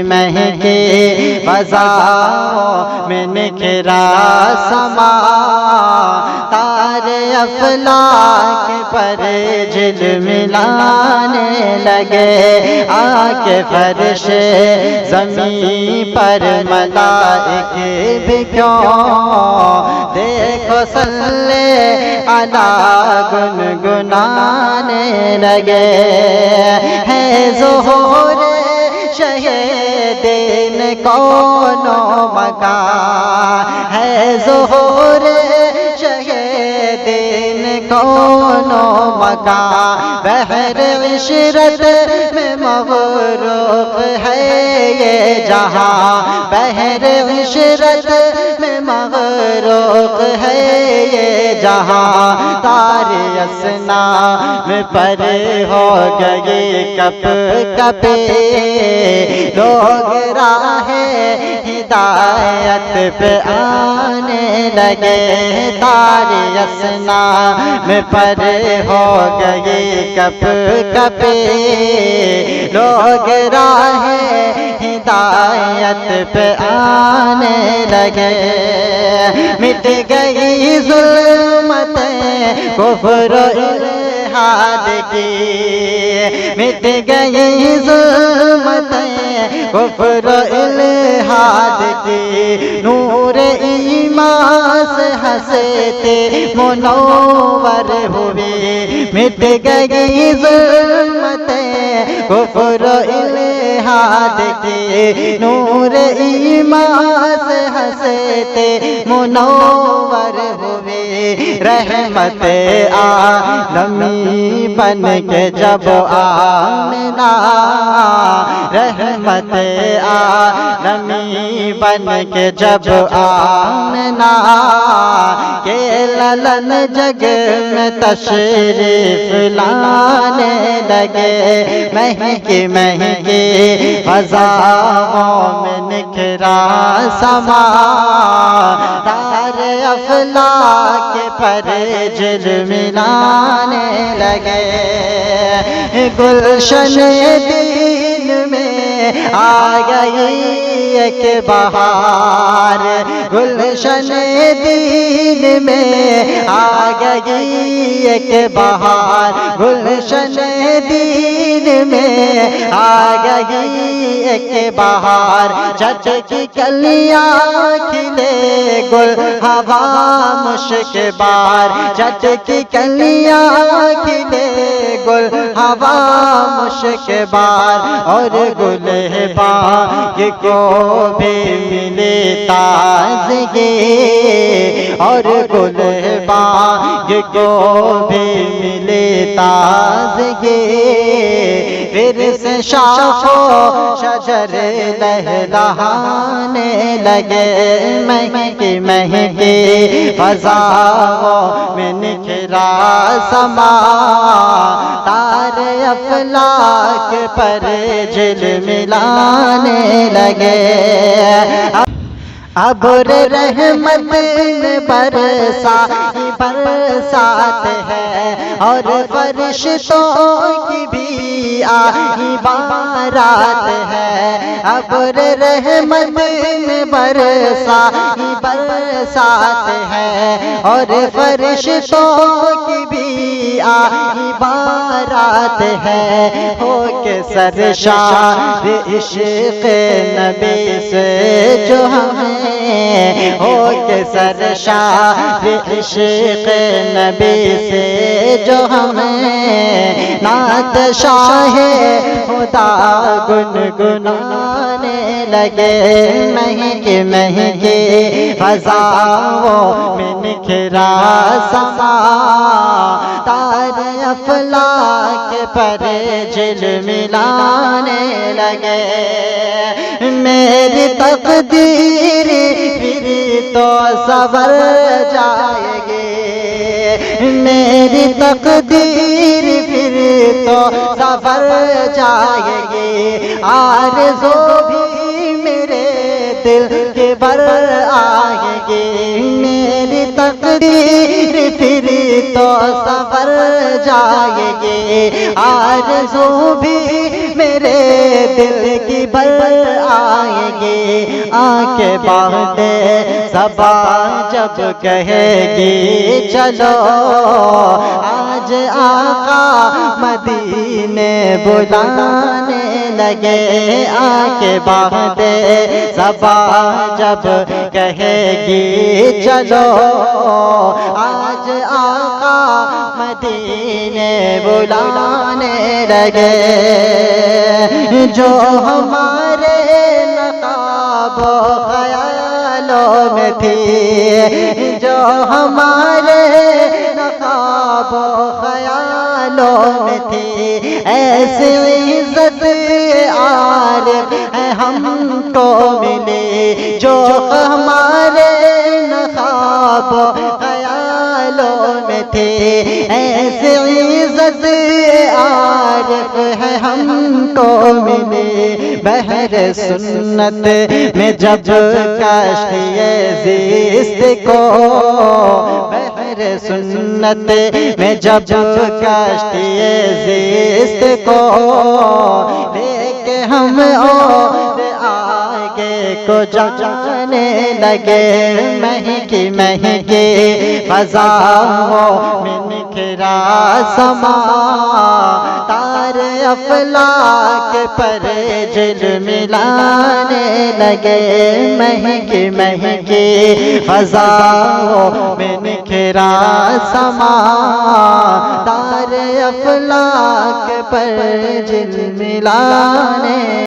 महके फ़ज़ाओं में निखरा समा, तारे अफ़लाक पर झिलमिलाने लगे, आके फर्शे ज़मीं पर मलाइके भी क्यों, देखो सल्ले अला गुनगुनाने लगे। है ज़ुहूर शहीदीन कौनो मकान, है ज़ुहूर शहीदीन कौनो मकान, बहर इशरत में मग़रूक़ है ये जहाँ, बहर इशरत में मग़रूक़ है ये जहाँ, तारे असना में पर हो गए कप कपे, लोग राहे हिदायत पे आने लगे, तारे असना में पर हो गए कप कपे, लोग राहे हिदायत पे आने लगे। मिट गई ज़ुल्मतें कुफ्र इल्हाद की, मिट गई ज़ुल्मतें कुफ्र इल्हाद की, नूर ईमान से हंसते मुनव्वर हुए, मिट गई ज़ुल्मतें कुफ्र इल्हाद की, नूर ईमान से हंसते मुनव्वर हुए, रहमत आलमी बन के जब आमिना, रहमत आलमी बन के जब आमिना के ललन जग में तशरीफ लाने लगे, महके महके फ़ज़ाओं में निखरा समा, तारे अफ़लाक पर झिलमिलाने लगे। गुलशन दीन में आ गई एक बहार, गुलशन दीन में आ गई एक बहार, गुलशन दीन में आ गई एक बहार, चटकी कलियां खिले गुल हवा मुश्क बार, चटकी कलियां खिले गुल हवा मुश्क बार, और गुल बाग को भी मिले ताज़गी, और गुल बाग को भी मिले ताज़गी, फिर से शाखो शजर लहलहाने लगे, महके महके फ़ज़ाओं में निखरा समा, तारे अफ़लाक पर झिलमिलाने लगे। अब्र रहमत बरसात है, और फरिश्तों की भी आई बारात है, अब्र रहमत बरसात है, और फरिश्तों की भी आई बारात है, हो के सरशार इश्क़ नबी से जो हमें, हो के सरशार इश्क़ नबी से जो हमें, नात शाहे खुदा गुनगुनाने लगे, महके महके फ़ज़ाओं में निखरा समा, तारे अफ़लाक पर झिलमिलाने लगे। मेरी तक़दीर फिर तो सवर जाएगी, मेरी तक़दीर फिर तो सवर जाएगी, आरज़ू भी मेरे दिल के भर आएगी, मेरी तक़दीर फिर तो सवर जाएंगे, आरज़ू भी मेरे दिल की भर आएंगे। आंखें बांधे ज़बां जब कहेगी चलो, आज आका मदीने बुलाने लगे। आंखें बांधे ज़बां जब कहेगी चलो, आज आका मदीने बुलाने लगे। जो हमारे नक़ाब ख़यालों में थी, जो हमारे नक़ाब ख़यालों में थी, ऐसी इज़्ज़त आरिफ़ है हमको मिली। जो हमारे नक़ाब ख़यालों में थे, ऐसी इज़्ज़त आरिफ़ है हमको मिली। बहर सुन्नत में जब कश्तिए ज़िस्त को, बहर सुन्नत में जब कश्तिए ज़िस्त को लेके हम और आगे को जाने लगे। महकी महकी फ़ज़ाओं में निखरा समा, तारे अफ़लाक पर झिलमिलाने लगे। महकी महकी फ़ज़ाओं में निखरा समा, तारे अफ़लाक पर झिलमिलाने